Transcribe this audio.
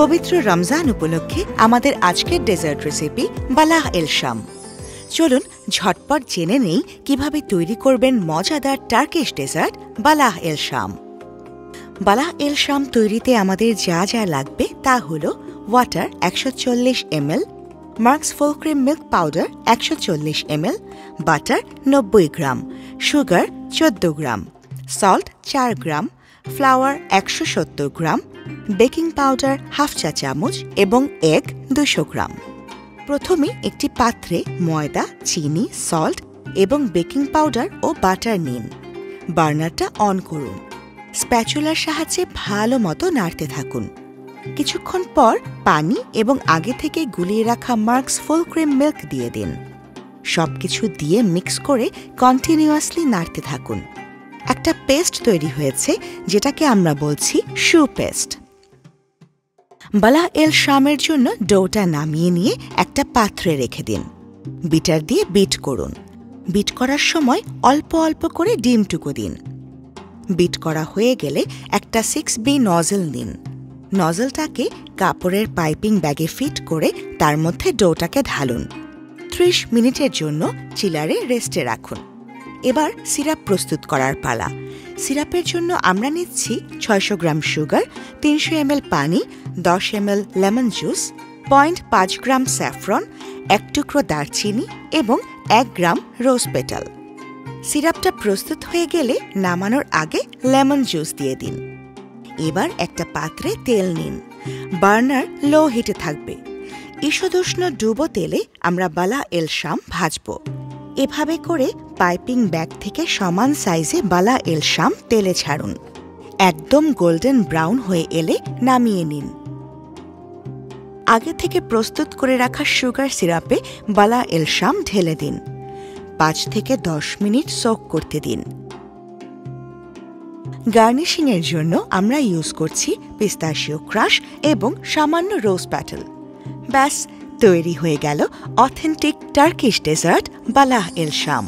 পবিত্র রমজান উপলক্ষে আমাদের আজকের ডেজার্ট রেসিপি বালাহ এল শাম। চলুন ঝটপট জেনে নেই কিভাবে তৈরি করবেন মজাদার টার্কিশ ডেজার্ট বালাহ এল শাম। বালাহ এল শাম তৈরিতে আমাদের যা যা লাগবে তা হল water 140 ml, marks full cream milk powder 140 ml, butter 90 গ্রাম, সুগার 14 গ্রাম, সল্ট 4 গ্রাম, ফ্লাওয়ার 170 গ্রাম, বেকিং পাউডার হাফ চা চামচ এবং এগ 200 গ্রাম। প্রথমে একটি পাত্রে ময়দা, চিনি, সল্ট এবং বেকিং পাউডার ও বাটার নিন। বার্নারটা অন করুন। স্প্যাচুলার সাহায্যে ভালো মতো নাড়তে থাকুন। কিছুক্ষণ পর পানি এবং আগে থেকে গুলিয়ে রাখা মার্কস ফুল ক্রিম মিল্ক দিয়ে দিন। সবকিছু দিয়ে মিক্স করে কন্টিনিউয়াসলি নাড়তে থাকুন। একটা পেস্ট তৈরি হয়েছে যেটাকে আমরা বলছি শু পেস্ট। বালাহ এল শামের জন্য ডোটা নামিয়ে নিয়ে একটা পাত্রে রেখে দিন। বিটার দিয়ে বিট করুন। বিট করার সময় অল্প অল্প করে ডিমটুকু দিন। বিট করা হয়ে গেলে একটা 6B নজল নিন। নজলটাকে কাপড়ের পাইপিং ব্যাগে ফিট করে তার মধ্যে ডোটাকে ঢালুন। 30 মিনিটের জন্য চিলারে রেস্টে রাখুন। এবার সিরাপ প্রস্তুত করার পালা। সিরাপের জন্য আমরা নিচ্ছি 600 গ্রাম সুগার, 300 ml পানি, 10 ml লেমন জুস, 0.5 গ্রাম স্যাফরন, 1 টুকরো দারচিনি এবং 1 গ্রাম রোজ পেটাল। সিরাপটা প্রস্তুত হয়ে গেলে নামানোর আগে লেমন জুস দিয়ে দিন। এবার একটা পাত্রে তেল নিন। বার্নার লো হিটে থাকবে। ঈষদুষ্ণ ডুবো তেলে আমরা বালাহ এল শাম ভাজব। এভাবে করে পাইপিং ব্যাগ থেকে সমান সাইজে বালাহ এল শাম তেলে ছাড়ুন। একদম গোল্ডেন ব্রাউন হয়ে এলে নামিয়ে নিন। আগে থেকে প্রস্তুত করে রাখা সুগার সিরাপে বালাহ এল শাম ঢেলে দিন। 5 থেকে 10 মিনিট সোক করতে দিন। গার্নিশিংয়ের জন্য আমরা ইউজ করছি পিস্তাশিও ক্রাশ এবং সামান্য রোজ প্যাটেল। ব্যাস, তৈরি হয়ে গেল অথেন্টিক টার্কিশ ডেজার্ট বালাহ এল শাম।